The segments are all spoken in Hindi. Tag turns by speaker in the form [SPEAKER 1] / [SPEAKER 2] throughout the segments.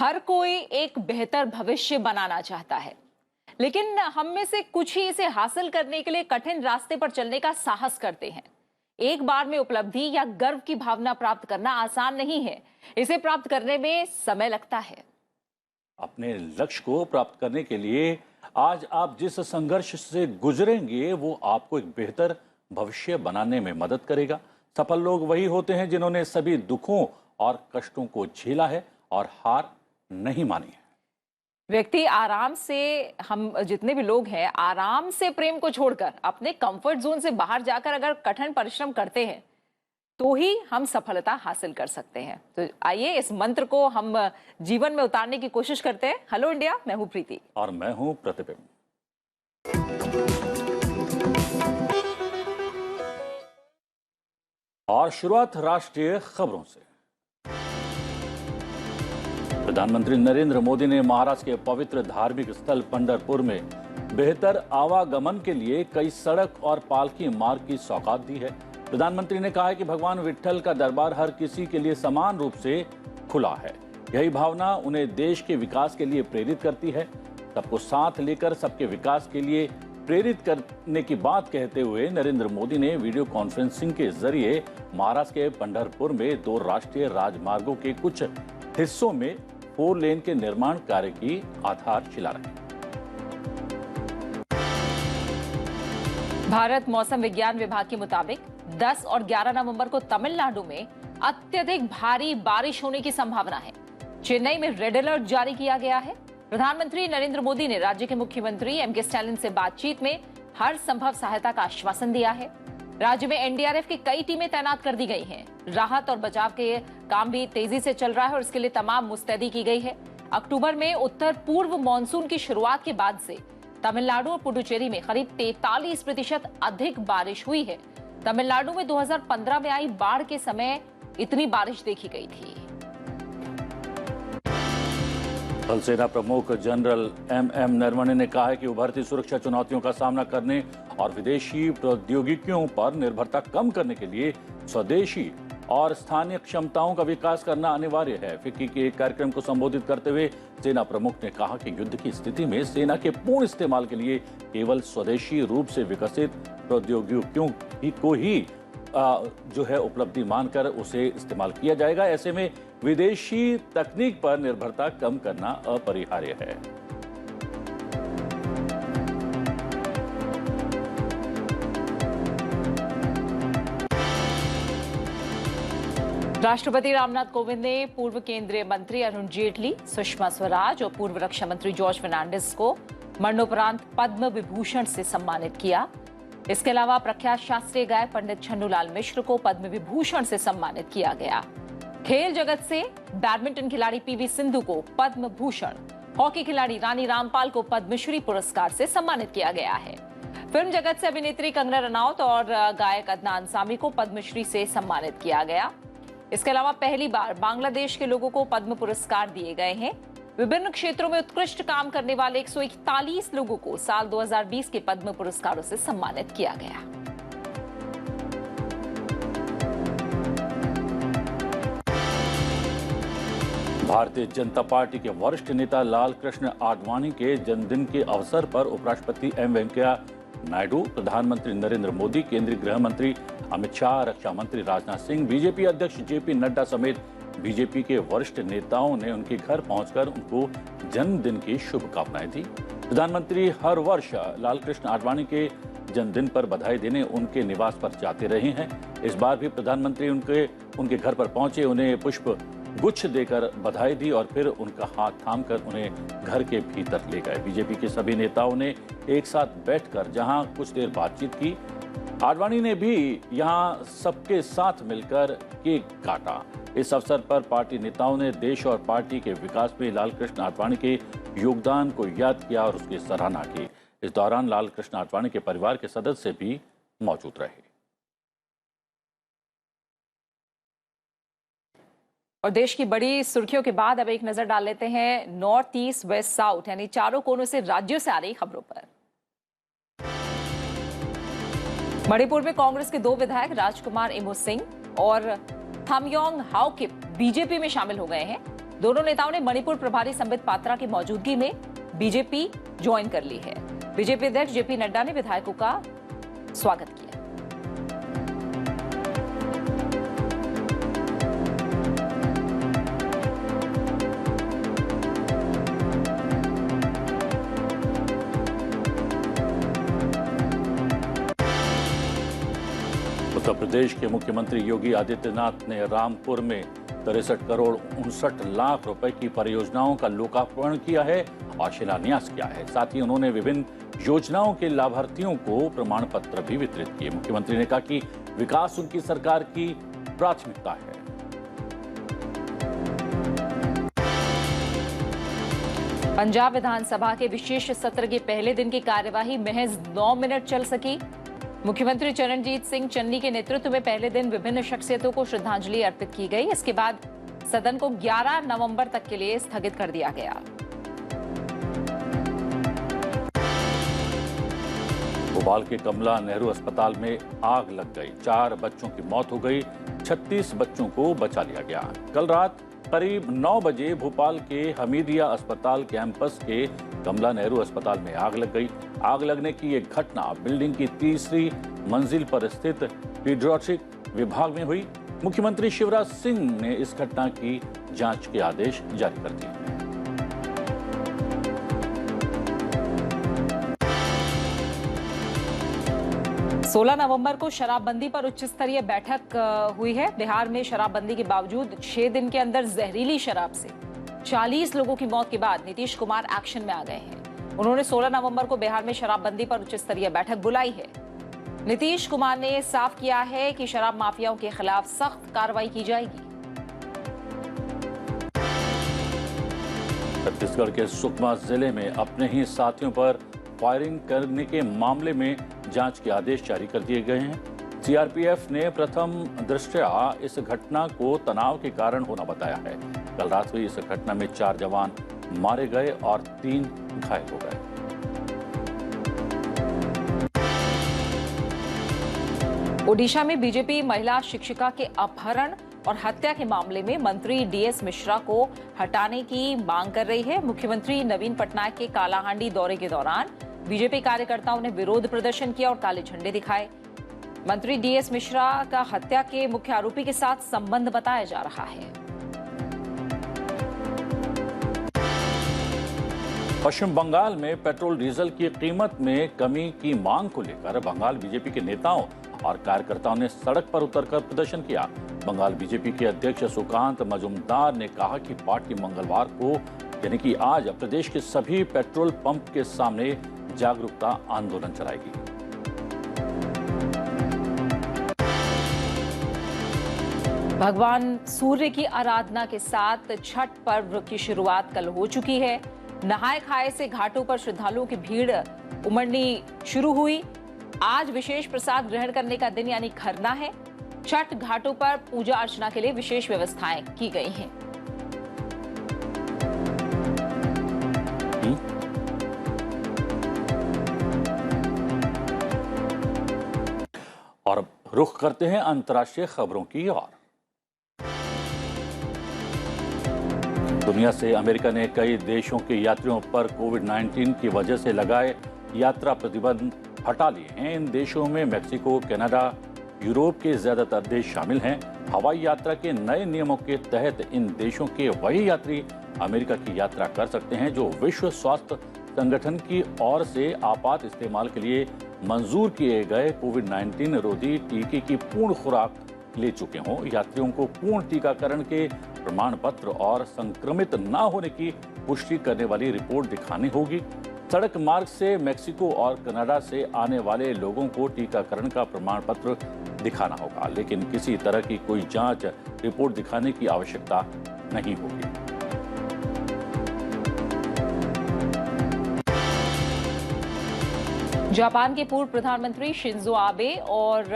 [SPEAKER 1] हर कोई एक बेहतर भविष्य बनाना चाहता है, लेकिन हम में से कुछ ही इसे हासिल करने के लिए कठिन रास्ते पर चलने का साहस करते हैं। एक बार में उपलब्धि या गर्व की भावना प्राप्त करना आसान नहीं है। इसे प्राप्त करने में समय लगता है।
[SPEAKER 2] अपने लक्ष्य को प्राप्त करने के लिए आज आप जिस संघर्ष से गुजरेंगे वो आपको एक बेहतर भविष्य बनाने में मदद करेगा। सफल लोग वही होते हैं जिन्होंने सभी दुखों और कष्टों को झेला है और हार नहीं मानी है।
[SPEAKER 1] व्यक्ति आराम से, हम जितने भी लोग हैं, आराम से प्रेम को छोड़कर अपने कंफर्ट जोन से बाहर जाकर अगर कठिन परिश्रम करते हैं तो ही हम सफलता हासिल कर सकते हैं। तो आइए इस मंत्र को हम जीवन में उतारने की कोशिश करते हैं। हेलो इंडिया, मैं हूं प्रीति
[SPEAKER 2] और मैं हूं प्रतिबिंब। और शुरुआत राष्ट्रीय खबरों से। प्रधानमंत्री नरेंद्र मोदी ने महाराष्ट्र के पवित्र धार्मिक स्थल पंढरपुर में बेहतर आवागमन के लिए कई सड़क और पालकी मार्ग की सौगात दी है। प्रधानमंत्री ने कहा है कि भगवान विट्ठल का दरबार हर किसी के लिए समान रूप से खुला है। यही भावना उन्हें देश के विकास के लिए प्रेरित करती है। सबको साथ लेकर सबके विकास के लिए प्रेरित करने की बात कहते हुए नरेंद्र मोदी ने वीडियो कॉन्फ्रेंसिंग के जरिए महाराष्ट्र के पंढरपुर में 2 राष्ट्रीय राजमार्गों के कुछ हिस्सों में 4 लेन के निर्माण कार्य की आधारशिला रखी।
[SPEAKER 1] भारत मौसम विज्ञान विभाग के मुताबिक 10 और 11 नवंबर को तमिलनाडु में अत्यधिक भारी बारिश होने की संभावना है। चेन्नई में रेड अलर्ट जारी किया गया है। प्रधानमंत्री नरेंद्र मोदी ने राज्य के मुख्यमंत्री एम.के. स्टालिन से बातचीत में हर संभव सहायता का आश्वासन दिया है। राज्य में एनडीआरएफ की कई टीमें तैनात कर दी गई हैं। राहत और बचाव के काम भी तेजी से चल रहा है और इसके लिए तमाम मुस्तैदी की गई है। अक्टूबर में उत्तर पूर्व मानसून की शुरुआत के बाद से तमिलनाडु और पुडुचेरी में करीब 43% अधिक बारिश हुई है। तमिलनाडु में 2015 में आई बाढ़ के समय इतनी बारिश देखी गई थी।
[SPEAKER 2] थल सेना प्रमुख जनरल एम नरवणे ने कहा है कि उभरती सुरक्षा चुनौतियों का सामना करने और विदेशी प्रौद्योगिकियों पर निर्भरता कम करने के लिए स्वदेशी और स्थानीय क्षमताओं का विकास करना अनिवार्य है। फिक्की के एक कार्यक्रम को संबोधित करते हुए सेना प्रमुख ने कहा कि युद्ध की स्थिति में सेना के पूर्ण इस्तेमाल के लिए केवल स्वदेशी रूप से विकसित प्रौद्योगिकियों को ही जो है उपलब्धि मानकर उसे इस्तेमाल किया जाएगा। ऐसे में विदेशी तकनीक पर निर्भरता कम करना अपरिहार्य है।
[SPEAKER 1] राष्ट्रपति रामनाथ कोविंद ने पूर्व केंद्रीय मंत्री अरुण जेटली, सुषमा स्वराज और पूर्व रक्षा मंत्री जॉर्ज फर्नांडिस को मरणोपरांत पद्म विभूषण से सम्मानित किया। इसके अलावा प्रख्यात शास्त्रीय गायक पंडित छन्नूलाल मिश्र को पद्म विभूषण से सम्मानित किया गया। खेल जगत से बैडमिंटन खिलाड़ी पीवी सिंधु को पद्म भूषण, हॉकी खिलाड़ी रानी रामपाल को पद्मश्री पुरस्कार से सम्मानित किया गया है। फिल्म जगत से अभिनेत्री कंगना रनौत और गायक अदनान सामी को पद्मश्री से सम्मानित किया गया। इसके अलावा पहली बार बांग्लादेश के लोगों को पद्म पुरस्कार दिए गए हैं। विभिन्न क्षेत्रों में उत्कृष्ट काम करने वाले 141 लोगों को साल 2020 के पद्म पुरस्कारों से सम्मानित किया गया।
[SPEAKER 2] भारतीय जनता पार्टी के वरिष्ठ नेता लालकृष्ण आडवाणी के जन्मदिन के अवसर पर उपराष्ट्रपति एम वेंकैया नायडू, प्रधानमंत्री नरेंद्र मोदी, केंद्रीय गृह मंत्री अमित शाह, रक्षा मंत्री राजनाथ सिंह, बीजेपी अध्यक्ष जेपी नड्डा समेत बीजेपी के वरिष्ठ नेताओं ने उनके घर पहुंचकर उनको जन्मदिन की शुभकामनाएं दी। प्रधानमंत्री हर वर्ष लालकृष्ण आडवाणी के जन्मदिन पर बधाई देने उनके निवास पर जाते रहे हैं। इस बार भी प्रधानमंत्री उनके घर पर पहुंचे, उन्हें पुष्प गुच्छ देकर बधाई दी और फिर उनका हाथ थामकर उन्हें घर के भीतर ले गए। बीजेपी के सभी नेताओं ने एक साथ बैठकर जहां कुछ देर बातचीत की। आडवाणी ने भी यहां सबके साथ मिलकर केक काटा। इस अवसर पर पार्टी नेताओं ने देश और पार्टी के विकास में लालकृष्ण आडवाणी के योगदान को याद किया और उसकी सराहना की। इस दौरान लालकृष्ण आडवाणी के परिवार के सदस्य भी मौजूद रहे।
[SPEAKER 1] और देश की बड़ी सुर्खियों के बाद अब एक नजर डाल लेते हैं नॉर्थ ईस्ट, वेस्ट, साउथ यानी चारों कोनों से राज्यों से आ रही खबरों पर। मणिपुर में कांग्रेस के 2 विधायक राजकुमार इमो सिंह और थामयोंग हाओकिप बीजेपी में शामिल हो गए हैं। दोनों नेताओं ने मणिपुर प्रभारी संबित पात्रा की मौजूदगी में बीजेपी ज्वाइन कर ली है। बीजेपी अध्यक्ष जेपी नड्डा ने विधायकों का स्वागत किया।
[SPEAKER 2] उत्तर प्रदेश के मुख्यमंत्री योगी आदित्यनाथ ने रामपुर में 63 करोड़ 59 लाख रुपए की परियोजनाओं का लोकार्पण किया है और शिलान्यास किया है। साथ ही उन्होंने विभिन्न योजनाओं के लाभार्थियों को प्रमाण पत्र भी वितरित किए। मुख्यमंत्री ने कहा कि विकास उनकी सरकार की प्राथमिकता है।
[SPEAKER 1] पंजाब विधानसभा के विशेष सत्र के पहले दिन की कार्यवाही महज 9 मिनट चल सकी। मुख्यमंत्री चरणजीत सिंह चन्नी के नेतृत्व में पहले दिन विभिन्न शख्सियतों को श्रद्धांजलि अर्पित की गई। इसके बाद सदन को 11 नवंबर तक के लिए स्थगित कर दिया गया।
[SPEAKER 2] भोपाल के कमला नेहरू अस्पताल में आग लग गई, 4 बच्चों की मौत हो गई, 36 बच्चों को बचा लिया गया। कल रात करीब 9 बजे भोपाल के हमीदिया अस्पताल कैंपस के कमला नेहरू अस्पताल में आग लग गई। आग लगने की एक घटना बिल्डिंग की 3री मंजिल पर स्थित पीडियाट्रिक विभाग में हुई। मुख्यमंत्री शिवराज सिंह ने इस घटना की जांच के आदेश जारी कर दिए।
[SPEAKER 1] 16 नवंबर को शराबबंदी पर उच्च स्तरीय बैठक हुई है। बिहार में शराबबंदी के बावजूद 6 दिन के अंदर जहरीली शराब से 40 लोगों की मौत के बाद नीतीश कुमार एक्शन में आ गए हैं। उन्होंने 16 नवंबर को बिहार में शराबबंदी पर उच्च स्तरीय बैठक बुलाई है। नीतीश कुमार ने साफ किया है कि शराब माफियाओं के खिलाफ सख्त कार्रवाई की जाएगी।
[SPEAKER 2] छत्तीसगढ़ के सुकमा जिले में अपने ही साथियों पर फायरिंग करने के मामले में जांच के आदेश जारी कर दिए गए हैं। सीआरपीएफ ने प्रथम दृष्टया इस घटना को तनाव के कारण होना बताया है। कल रात हुई इस घटना में 4 जवान मारे गए और 3 घायल हो गए।
[SPEAKER 1] ओडिशा में बीजेपी महिला शिक्षिका के अपहरण और हत्या के मामले में मंत्री डीएस मिश्रा को हटाने की मांग कर रही है। मुख्यमंत्री नवीन पटनायक के कालाहांडी दौरे के दौरान बीजेपी कार्यकर्ताओं ने विरोध प्रदर्शन किया और काले झंडे दिखाए। मंत्री डीएस मिश्रा का हत्या के मुख्य आरोपी के साथ संबंध बताया जा रहा है।
[SPEAKER 2] पश्चिम बंगाल में पेट्रोल डीजल की कीमत में कमी की मांग को लेकर बंगाल बीजेपी के नेताओं और कार्यकर्ताओं ने सड़क पर उतरकर प्रदर्शन किया। बंगाल बीजेपी के अध्यक्ष सुकांत मजुमदार ने कहा कि पार्टी मंगलवार को यानी कि आज प्रदेश के सभी पेट्रोल पंप के सामने जागरूकता आंदोलन चलाएगी।
[SPEAKER 1] भगवान सूर्य की आराधना के साथ छठ पर्व की शुरुआत कल हो चुकी है। नहाए खाए से घाटों पर श्रद्धालुओं की भीड़ उमड़नी शुरू हुई। आज विशेष प्रसाद ग्रहण करने का दिन यानी खरना है। छठ घाटों पर पूजा अर्चना के लिए विशेष व्यवस्थाएं की गई हैं।
[SPEAKER 2] और रुख करते हैं अंतर्राष्ट्रीय खबरों की ओर। दुनिया से अमेरिका ने कई देशों के यात्रियों पर कोविड-19 की वजह से लगाए यात्रा प्रतिबंध हटा लिए हैं। इन देशों में मेक्सिको, कनाडा, यूरोप के ज्यादातर देश शामिल हैं। हवाई यात्रा के नए नियमों के तहत इन देशों के वही यात्री अमेरिका की यात्रा कर सकते हैं जो विश्व स्वास्थ्य संगठन की ओर से आपात इस्तेमाल के लिए मंजूर किए गए कोविड-19 रोधी टीके की पूर्ण खुराक ले चुके हों। यात्रियों को पूर्ण टीकाकरण के प्रमाण पत्र और संक्रमित न होने की पुष्टि करने वाली रिपोर्ट दिखानी होगी। सड़क मार्ग से मेक्सिको और कनाडा से आने वाले लोगों को टीकाकरण का प्रमाण पत्र दिखाना होगा, लेकिन किसी तरह की कोई जांच रिपोर्ट दिखाने की आवश्यकता नहीं होगी।
[SPEAKER 1] जापान के पूर्व प्रधानमंत्री शिंजो आबे और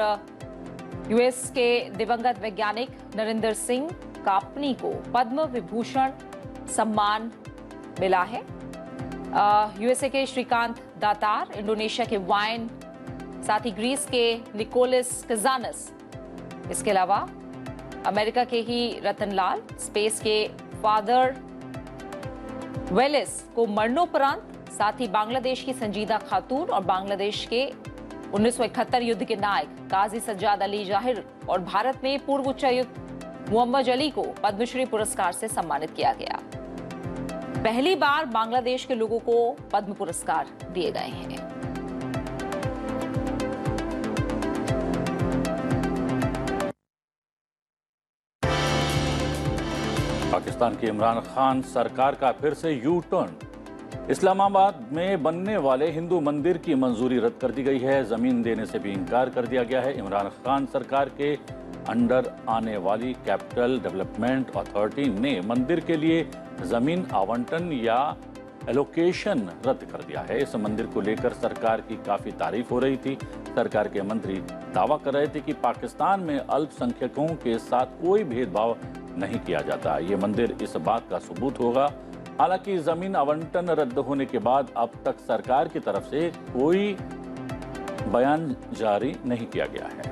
[SPEAKER 1] यूएस के दिवंगत वैज्ञानिक नरेंद्र सिंह कापनी को पद्म विभूषण सम्मान मिला है। यूएसए के श्रीकांत दातार, इंडोनेशिया के वाइन, साथ ही ग्रीस के निकोलस कजानस, इसके अलावा अमेरिका के ही रतनलाल, स्पेस के फादर वेलिस को मरणोपरांत, साथ ही बांग्लादेश की संजीदा खातून और बांग्लादेश के 1971 युद्ध के नायक काजी सज्जाद अली जाहिर और भारत में पूर्व उच्चायुक्त मोहम्मद अली को पद्मश्री पुरस्कार से सम्मानित किया गया। पहली बार बांग्लादेश के लोगों को पद्म पुरस्कार दिए गए हैं।
[SPEAKER 2] पाकिस्तान के इमरान खान सरकार का फिर से यू टर्न। इस्लामाबाद में बनने वाले हिंदू मंदिर की मंजूरी रद्द कर दी गई है। जमीन देने से भी इनकार कर दिया गया है। इमरान खान सरकार के अंडर आने वाली कैपिटल डेवलपमेंट अथॉरिटी ने मंदिर के लिए जमीन आवंटन या एलोकेशन रद्द कर दिया है। इस मंदिर को लेकर सरकार की काफी तारीफ हो रही थी। सरकार के मंत्री दावा कर रहे थे कि पाकिस्तान में अल्पसंख्यकों के साथ कोई भेदभाव नहीं किया जाता। ये मंदिर इस बात का सबूत होगा। हालांकि जमीन आवंटन रद्द होने के बाद अब तक सरकार की तरफ से कोई बयान जारी नहीं किया गया है।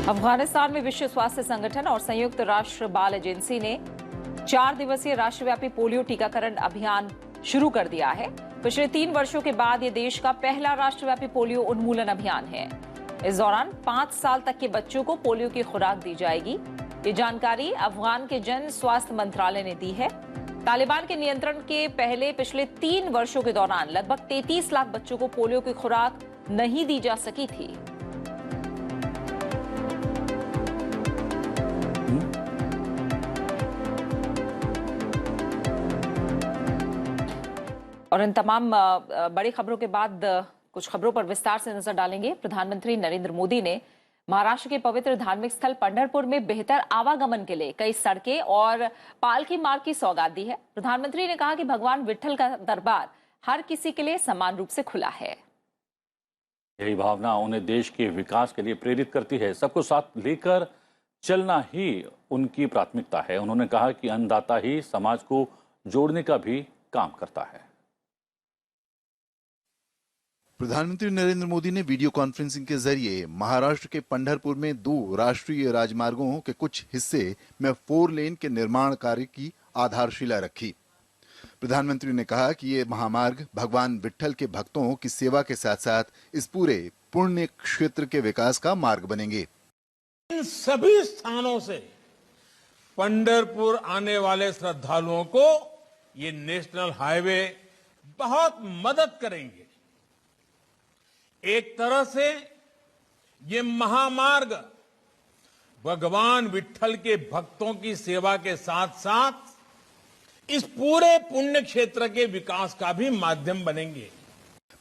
[SPEAKER 1] अफगानिस्तान में विश्व स्वास्थ्य संगठन और संयुक्त राष्ट्र बाल एजेंसी ने 4 दिवसीय राष्ट्रव्यापी पोलियो टीकाकरण अभियान शुरू कर दिया है। पिछले 3 वर्षों के बाद ये देश का पहला राष्ट्रव्यापी पोलियो उन्मूलन अभियान है। इस दौरान 5 साल तक के बच्चों को पोलियो की खुराक दी जाएगी। ये जानकारी अफगान के जन स्वास्थ्य मंत्रालय ने दी है। तालिबान के नियंत्रण के पहले पिछले 3 वर्षों के दौरान लगभग 33 लाख बच्चों को पोलियो की खुराक नहीं दी जा सकी थी। और इन तमाम बड़ी खबरों के बाद कुछ खबरों पर विस्तार से नजर डालेंगे। प्रधानमंत्री नरेंद्र मोदी ने महाराष्ट्र के पवित्र धार्मिक स्थल पंढरपुर में बेहतर आवागमन के लिए कई सड़कें और पालकी मार्ग की सौगात दी है। प्रधानमंत्री ने कहा कि भगवान विट्ठल का दरबार हर किसी के लिए समान रूप से खुला है।
[SPEAKER 2] यही भावना उन्हें देश के विकास के लिए प्रेरित करती है। सबको साथ लेकर चलना ही उनकी प्राथमिकता है। उन्होंने कहा कि अन्नदाता ही समाज को जोड़ने का भी काम करता है।
[SPEAKER 3] प्रधानमंत्री नरेंद्र मोदी ने वीडियो कॉन्फ्रेंसिंग के जरिए महाराष्ट्र के पंढरपुर में 2 राष्ट्रीय राजमार्गों के कुछ हिस्से में 4 लेन के निर्माण कार्य की आधारशिला रखी। प्रधानमंत्री ने कहा कि ये महामार्ग भगवान विट्ठल के भक्तों की सेवा के साथ साथ इस पूरे पुण्य क्षेत्र के विकास का मार्ग बनेंगे।
[SPEAKER 4] इन सभी स्थानों से पंढरपुर आने वाले श्रद्धालुओं को ये नेशनल हाईवे बहुत मदद करेंगे। एक तरह से ये महामार्ग भगवान विट्ठल के भक्तों की सेवा के साथ साथ इस पूरे पुण्य क्षेत्र के विकास का भी माध्यम बनेंगे।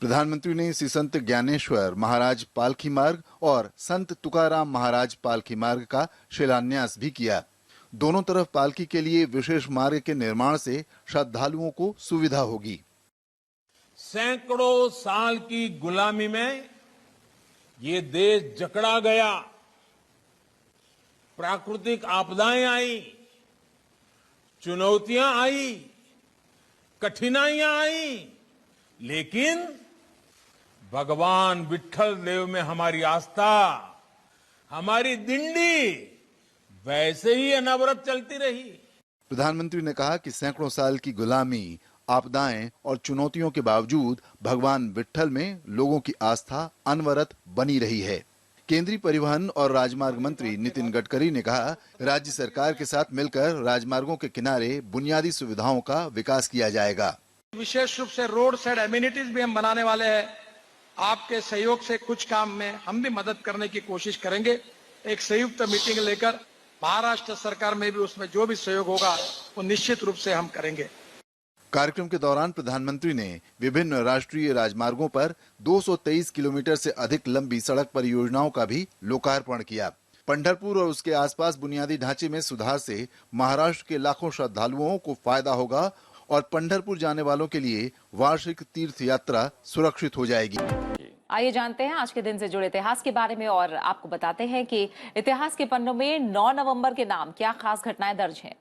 [SPEAKER 3] प्रधानमंत्री ने श्री संत ज्ञानेश्वर महाराज पालकी मार्ग और संत तुकाराम महाराज पालकी मार्ग का शिलान्यास भी किया। दोनों तरफ पालकी के लिए विशेष मार्ग के निर्माण से श्रद्धालुओं को सुविधा होगी।
[SPEAKER 4] सैकड़ों साल की गुलामी में ये देश जकड़ा गया। प्राकृतिक आपदाएं आई, चुनौतियां आई, कठिनाइयां आई, लेकिन भगवान विट्ठल देव में हमारी आस्था, हमारी दिंडी वैसे ही अनवरत चलती रही।
[SPEAKER 3] प्रधानमंत्री ने कहा कि सैकड़ों साल की गुलामी, आपदाएं और चुनौतियों के बावजूद भगवान विट्ठल में लोगों की आस्था अनवरत बनी रही है। केंद्रीय परिवहन और राजमार्ग मंत्री नितिन गडकरी ने कहा, राज्य सरकार के साथ मिलकर राजमार्गों के किनारे बुनियादी सुविधाओं का विकास किया जाएगा।
[SPEAKER 5] विशेष रूप से रोड साइड एमिनिटीज भी हम बनाने वाले हैं। आपके सहयोग से कुछ काम में हम भी मदद करने की कोशिश करेंगे। एक संयुक्त मीटिंग लेकर महाराष्ट्र सरकार में भी उसमें जो भी सहयोग होगा वो निश्चित रूप से हम करेंगे।
[SPEAKER 3] कार्यक्रम के दौरान प्रधानमंत्री ने विभिन्न राष्ट्रीय राजमार्गों पर 223 किलोमीटर से अधिक लंबी सड़क परियोजनाओं का भी लोकार्पण किया। पंढरपुर और उसके आसपास बुनियादी ढांचे में सुधार से महाराष्ट्र के लाखों श्रद्धालुओं को फायदा होगा और पंढरपुर जाने वालों के लिए वार्षिक तीर्थ यात्रा सुरक्षित हो जाएगी।
[SPEAKER 1] आइए जानते हैं आज के दिन से जुड़े इतिहास के बारे में और आपको बताते हैं कि इतिहास के पन्नों में 9 नवंबर के नाम क्या खास घटनाएं दर्ज हैं।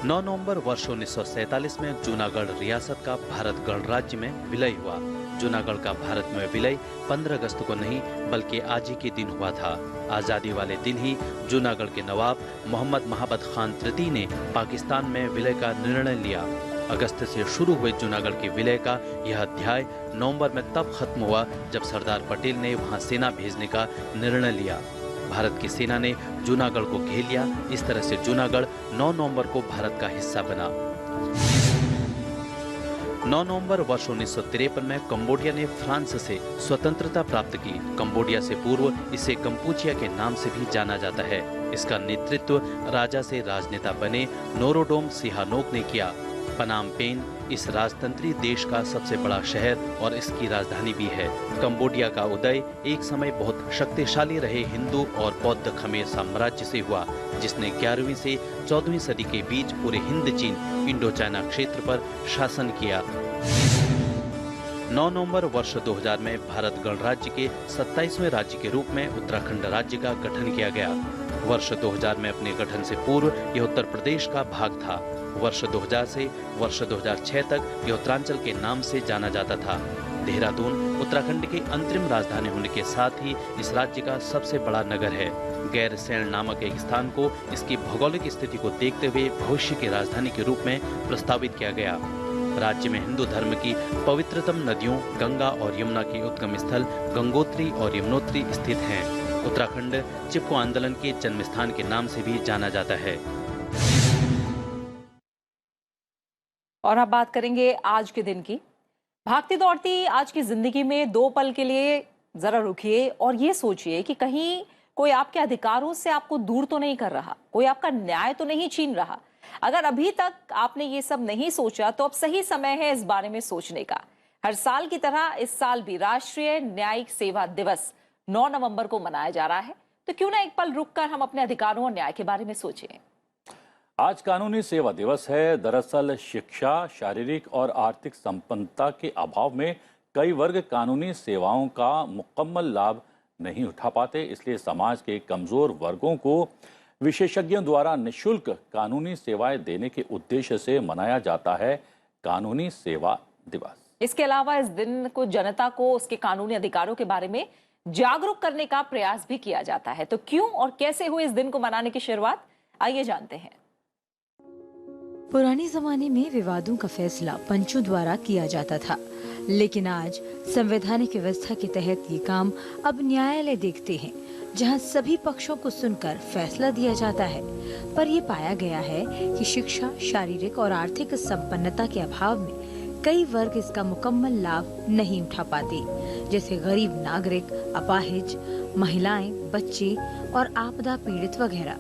[SPEAKER 6] 9 नवंबर वर्ष 1947 में जूनागढ़ रियासत का भारत गणराज्य में विलय हुआ। जूनागढ़ का भारत में विलय 15 अगस्त को नहीं बल्कि आज ही के दिन हुआ था। आजादी वाले दिन ही जूनागढ़ के नवाब मोहम्मद महाबत खान तृतीय ने पाकिस्तान में विलय का निर्णय लिया। अगस्त से शुरू हुए जूनागढ़ के विलय का यह अध्याय नवंबर में तब खत्म हुआ जब सरदार पटेल ने वहां सेना भेजने का निर्णय लिया। भारत की सेना ने जूनागढ़ को घेर लिया। इस तरह से जूनागढ़ 9 नवंबर को भारत का हिस्सा बना। 9 नवंबर वर्ष 1953 में कंबोडिया ने फ्रांस से स्वतंत्रता प्राप्त की। कंबोडिया से पूर्व इसे कंपूचिया के नाम से भी जाना जाता है। इसका नेतृत्व राजा से राजनेता बने नोरोडोम सिहानोक ने किया। पनाम पेन इस राजतंत्री देश का सबसे बड़ा शहर और इसकी राजधानी भी है। कंबोडिया का उदय एक समय बहुत शक्तिशाली रहे हिंदू और बौद्ध खमेर साम्राज्य से हुआ, जिसने 11वीं से 14वीं सदी के बीच पूरे हिंद चीन इंडो चाइना क्षेत्र पर शासन किया। 9 नवंबर वर्ष 2000 में भारत गणराज्य के 27वें राज्य के रूप में उत्तराखंड राज्य का गठन किया गया। वर्ष 2000 में अपने गठन से पूर्व यह उत्तर प्रदेश का भाग था। वर्ष 2000 से वर्ष 2006 तक यह उत्तरांचल के नाम से जाना जाता था। देहरादून उत्तराखंड की अंतरिम राजधानी होने के साथ ही इस राज्य का सबसे बड़ा नगर है। गैरसैंण नामक एक स्थान को इसकी भौगोलिक स्थिति को देखते हुए भविष्य की राजधानी के रूप में प्रस्तावित किया गया। राज्य में हिंदू धर्म की पवित्रतम नदियों गंगा और यमुना की उद्गम स्थल गंगोत्री और यमुनोत्री स्थित हैं। उत्तराखंड चिपको आंदोलन के जन्म स्थान के नाम से भी जाना जाता है।
[SPEAKER 1] और अब बात करेंगे आज के दिन की। भागती दौड़ती आज की जिंदगी में 2 पल के लिए जरा रुकिए और ये सोचिए कि कहीं कोई आपके अधिकारों से आपको दूर तो नहीं कर रहा, कोई आपका न्याय तो नहीं छीन रहा। अगर अभी तक आपने ये सब नहीं सोचा तो अब सही समय है इस बारे में सोचने का। हर साल की तरह इस साल भी राष्ट्रीय न्यायिक सेवा दिवस 9 नवंबर को मनाया जा रहा है, तो क्यों ना एक पल रुककर हम अपने अधिकारों और न्याय के बारे में सोचें।
[SPEAKER 2] आज कानूनी सेवा दिवस है। दरअसल शिक्षा, शारीरिक और आर्थिक संपन्नता के अभाव में कई वर्ग कानूनी सेवाओं का मुकम्मल लाभ नहीं उठा पाते। इसलिए समाज के कमजोर वर्गों को विशेषज्ञों द्वारा निःशुल्क कानूनी सेवाएं देने के उद्देश्य से मनाया जाता है कानूनी सेवा दिवस।
[SPEAKER 1] इसके अलावा इस दिन को जनता को उसके कानूनी अधिकारों के बारे में जागरूक करने का प्रयास भी किया जाता है। तो क्यों और कैसे हुई इस दिन को मनाने की शुरुआत, आइए जानते हैं।
[SPEAKER 7] पुराने जमाने में विवादों का फैसला पंचों द्वारा किया जाता था, लेकिन आज संवैधानिक व्यवस्था के तहत ये काम अब न्यायालय देखते हैं, जहां सभी पक्षों को सुनकर फैसला दिया जाता है। पर यह पाया गया है कि शिक्षा, शारीरिक और आर्थिक संपन्नता के अभाव में कई वर्ग इसका मुकम्मल लाभ नहीं उठा पाते, जैसे गरीब नागरिक, अपाहिज, महिलाएं, बच्चे और आपदा पीड़ित वगैरह।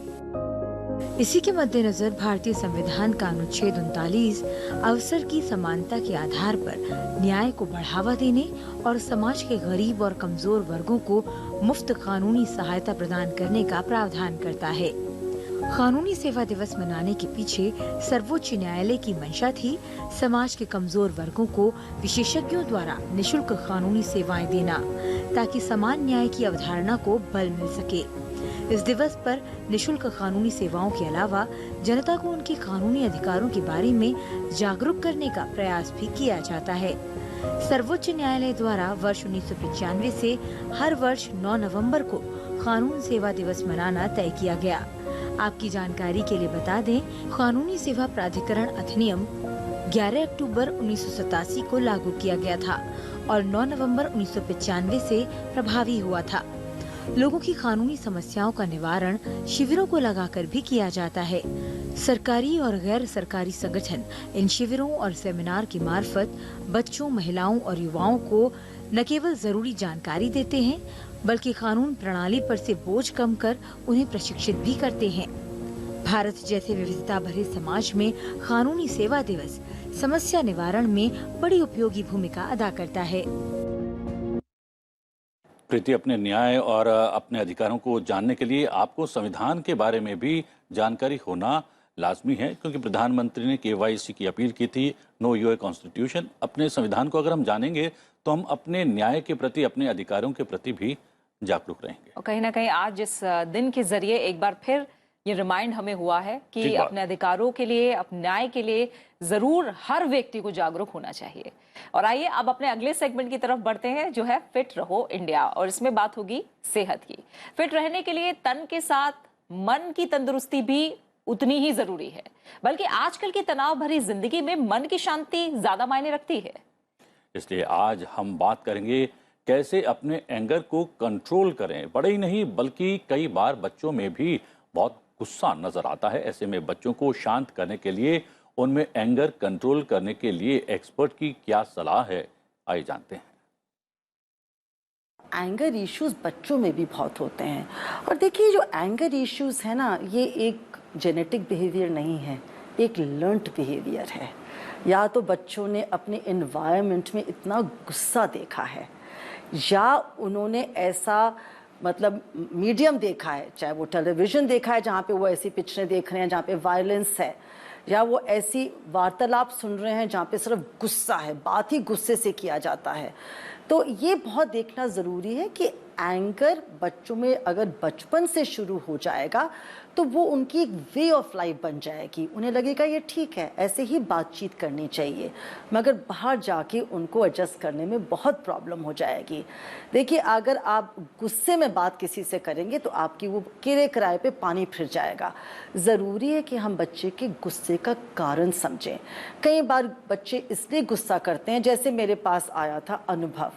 [SPEAKER 7] इसी के मद्देनजर भारतीय संविधान का अनुच्छेद 39 अवसर की समानता के आधार पर न्याय को बढ़ावा देने और समाज के गरीब और कमजोर वर्गों को मुफ्त कानूनी सहायता प्रदान करने का प्रावधान करता है। कानूनी सेवा दिवस मनाने के पीछे सर्वोच्च न्यायालय की मंशा थी समाज के कमजोर वर्गों को विशेषज्ञों द्वारा निशुल्क कानूनी सेवाएं देना, ताकि समान न्याय की अवधारणा को बल मिल सके। इस दिवस पर निशुल्क कानूनी सेवाओं के अलावा जनता को उनके कानूनी अधिकारों के बारे में जागरूक करने का प्रयास भी किया जाता है। सर्वोच्च न्यायालय द्वारा वर्ष 1995 से हर वर्ष 9 नवंबर को कानून सेवा दिवस मनाना तय किया गया। आपकी जानकारी के लिए बता दें, कानूनी सेवा प्राधिकरण अधिनियम 11 अक्टूबर 1987 को लागू किया गया था और 9 नवंबर 1995 से प्रभावी हुआ था। लोगों की कानूनी समस्याओं का निवारण शिविरों को लगाकर भी किया जाता है। सरकारी और गैर सरकारी संगठन इन शिविरों और सेमिनार की मार्फत बच्चों, महिलाओं और युवाओं को न केवल जरूरी जानकारी देते हैं, बल्कि कानून प्रणाली पर से बोझ कम कर उन्हें प्रशिक्षित भी करते हैं। भारत जैसे विविधता भरे समाज में कानूनी सेवा दिवस समस्या निवारण में बड़ी उपयोगी भूमिका अदा करता है।
[SPEAKER 2] प्रीति, अपने न्याय और अपने अधिकारों को जानने के लिए आपको संविधान के बारे में भी जानकारी होना लाजमी है, क्योंकि प्रधानमंत्री ने KYC की अपील की थी, नो योर कॉन्स्टिट्यूशन। अपने संविधान को अगर हम जानेंगे तो हम अपने न्याय के प्रति, अपने अधिकारों के प्रति भी जागरूक रहेंगे।
[SPEAKER 1] और कहीं ना कहीं आज इस दिन के जरिए एक बार फिर ये रिमाइंड हमें हुआ है कि
[SPEAKER 2] ठीक बात।
[SPEAKER 1] अपने अधिकारों के लिए, अपने न्याय के लिए जरूर हर व्यक्ति को जागरूक होना चाहिए। और आइए अब अपने अगले सेगमेंट की तरफ बढ़ते हैं, जो है फिट रहो इंडिया, और इसमें बात होगी सेहत की। फिट रहने के लिए तन के साथ मन की तंदुरुस्ती भी उतनी ही जरूरी है, बल्कि आजकल की तनाव भरी जिंदगी में मन की शांति ज्यादा मायने रखती है।
[SPEAKER 2] इसलिए आज हम बात करेंगे कैसे अपने एंगर को कंट्रोल करें। बड़े ही नहीं बल्कि कई बार बच्चों में भी बहुत गुस्सा नजर आता है। ऐसे में बच्चों को शांत करने के लिए, उनमें एंगर कंट्रोल करने के लिए एक्सपर्ट की क्या सलाह है, आइए जानते हैं।
[SPEAKER 8] एंगर इश्यूज बच्चों में भी बहुत होते हैं। और देखिए, जो एंगर इश्यूज है ना, ये एक जेनेटिक बिहेवियर नहीं है, एक लर्नड बिहेवियर है। या तो बच्चों ने अपने एनवायरनमेंट में इतना गुस्सा देखा है, या उन्होंने ऐसा मतलब मीडियम देखा है, चाहे वो टेलीविजन देखा है जहाँ पे वो ऐसी पिक्चरें देख रहे हैं जहाँ पे वायलेंस है, या वो ऐसी वार्तालाप सुन रहे हैं जहाँ पे सिर्फ गुस्सा है, बात ही गुस्से से किया जाता है। तो ये बहुत देखना ज़रूरी है कि एंगर बच्चों में अगर बचपन से शुरू हो जाएगा तो वो उनकी एक वे ऑफ लाइफ बन जाएगी। उन्हें लगेगा ये ठीक है, ऐसे ही बातचीत करनी चाहिए, मगर बाहर जाके उनको एडजस्ट करने में बहुत प्रॉब्लम हो जाएगी। देखिए, अगर आप गुस्से में बात किसी से करेंगे तो आपकी वो किरे किराए पे पानी फिर जाएगा। ज़रूरी है कि हम बच्चे के गुस्से का कारण समझें। कई बार बच्चे इसलिए गुस्सा करते हैं, जैसे मेरे पास आया था अनुभव,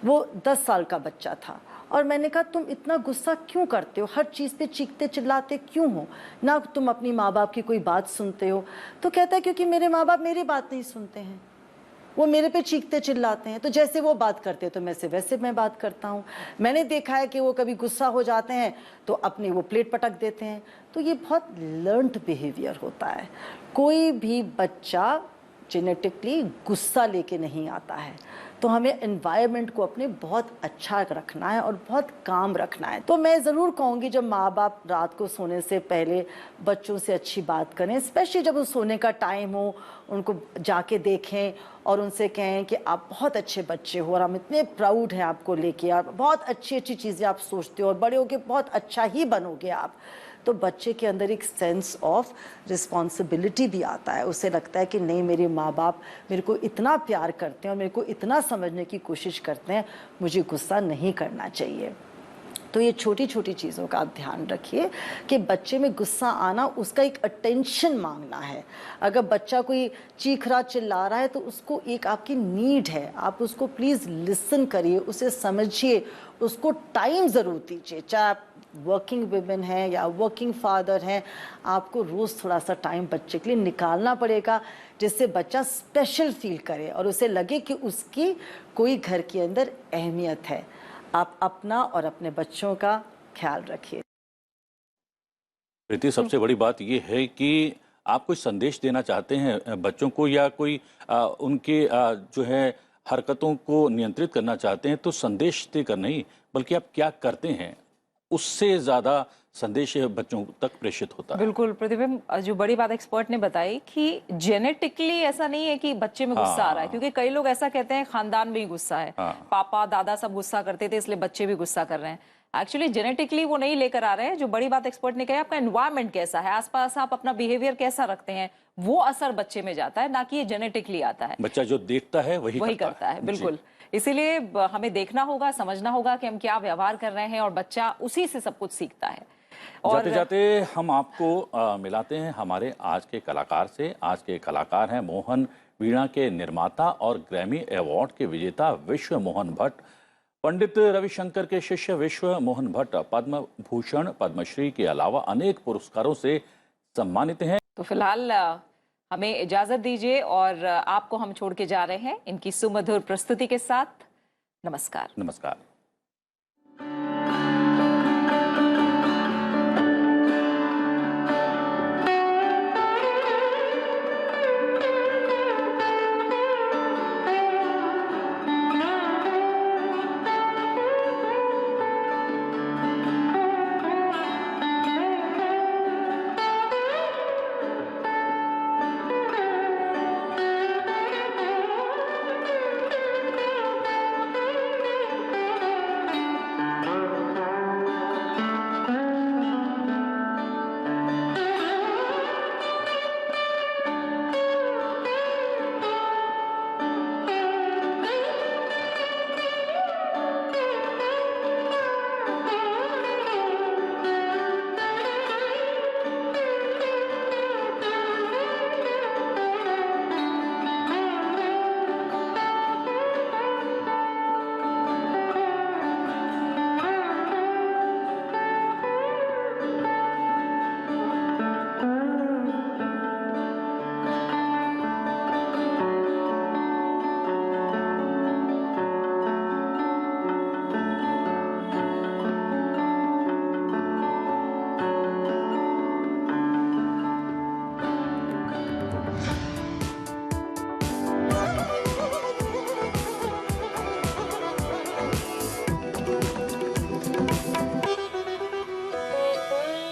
[SPEAKER 8] वो 10 साल का बच्चा था और मैंने कहा तुम इतना गुस्सा क्यों करते हो, हर चीज़ पे चीखते चिल्लाते क्यों हो, ना तुम अपनी माँ बाप की कोई बात सुनते हो। तो कहता है क्योंकि मेरे माँ बाप मेरी बात नहीं सुनते हैं, वो मेरे पे चीखते चिल्लाते हैं, तो जैसे वो बात करते हैं तो वैसे मैं बात करता हूँ। मैंने देखा है कि वो कभी गुस्सा हो जाते हैं तो अपनी वो प्लेट पटक देते हैं। तो ये बहुत लर्नड बिहेवियर होता है। कोई भी बच्चा जेनेटिकली गुस्सा लेके नहीं आता है, तो हमें एनवायरनमेंट को अपने बहुत अच्छा रखना है और बहुत काम रखना है। तो मैं ज़रूर कहूँगी, जब माँ बाप रात को सोने से पहले बच्चों से अच्छी बात करें, स्पेशली जब वो सोने का टाइम हो, उनको जाके देखें और उनसे कहें कि आप बहुत अच्छे बच्चे हो और हम इतने प्राउड हैं आपको लेके, आप बहुत अच्छी अच्छी चीज़ें आप सोचते हो और बड़े होके बहुत अच्छा ही बनोगे आप। तो बच्चे के अंदर एक सेंस ऑफ रिस्पॉन्सिबिलिटी भी आता है। उसे लगता है कि नहीं, मेरे माँ बाप मेरे को इतना प्यार करते हैं और मेरे को इतना समझने की कोशिश करते हैं, मुझे गुस्सा नहीं करना चाहिए। तो ये छोटी छोटी चीज़ों का आप ध्यान रखिए कि बच्चे में गुस्सा आना उसका एक अटेंशन मांगना है। अगर बच्चा कोई चीख रहा चिल्ला रहा है तो उसको एक आपकी नीड है, आप उसको प्लीज़ लिसन करिए, उसे समझिए, उसको टाइम ज़रूर दीजिए। चाहे आप वर्किंग वुमेन हैं या वर्किंग फादर हैं, आपको रोज़ थोड़ा सा टाइम बच्चे के लिए निकालना पड़ेगा, जिससे बच्चा स्पेशल फील करे और उसे लगे कि उसकी कोई घर के अंदर अहमियत है। आप अपना और अपने बच्चों का ख्याल रखिए।
[SPEAKER 2] प्रीति, सबसे बड़ी बात ये है कि आप कोई संदेश देना चाहते हैं बच्चों को, या कोई उनके जो है हरकतों को नियंत्रित करना चाहते हैं, तो संदेश देकर नहीं बल्कि आप क्या करते हैं उससे ज्यादा संदेश बच्चों तक प्रेषित होता है।
[SPEAKER 1] बिल्कुल प्रतिभा, जो बड़ी बात एक्सपर्ट ने बताई कि जेनेटिकली ऐसा नहीं है कि बच्चे में गुस्सा आ रहा है, क्योंकि कई लोग ऐसा कहते हैं खानदान में ही गुस्सा है, पापा दादा सब गुस्सा करते थे इसलिए बच्चे भी गुस्सा कर रहे हैं। एक्चुअली जेनेटिकली वो नहीं लेकर आ रहे हैं। जो बड़ी बात एक्सपर्ट ने कही, आपका एनवायरनमेंट कैसा है, आसपास आप अपना बिहेवियर कैसा रखते हैं, वो असर बच्चे में जाता है, ना कि ये जेनेटिकली आता है।
[SPEAKER 2] बच्चा जो देखता है वही
[SPEAKER 1] करता है। बिल्कुल, इसीलिए हमें देखना होगा, समझना होगा कि हम क्या व्यवहार कर रहे हैं, और बच्चा उसी से सब कुछ सीखता है। और
[SPEAKER 2] जाते जाते हम आपको मिलाते हैं हमारे आज के कलाकार से। आज के कलाकार हैं मोहन वीणा के निर्माता और ग्रैमी अवार्ड के विजेता विश्व मोहन भट्ट। पंडित रविशंकर के शिष्य विश्व मोहन भट्ट पद्म भूषण, पद्मश्री के अलावा अनेक पुरस्कारों से सम्मानित हैं।
[SPEAKER 1] तो फिलहाल हमें इजाजत दीजिए और आपको हम छोड़ के जा रहे हैं इनकी सुमधुर प्रस्तुति के साथ। नमस्कार।
[SPEAKER 2] नमस्कार।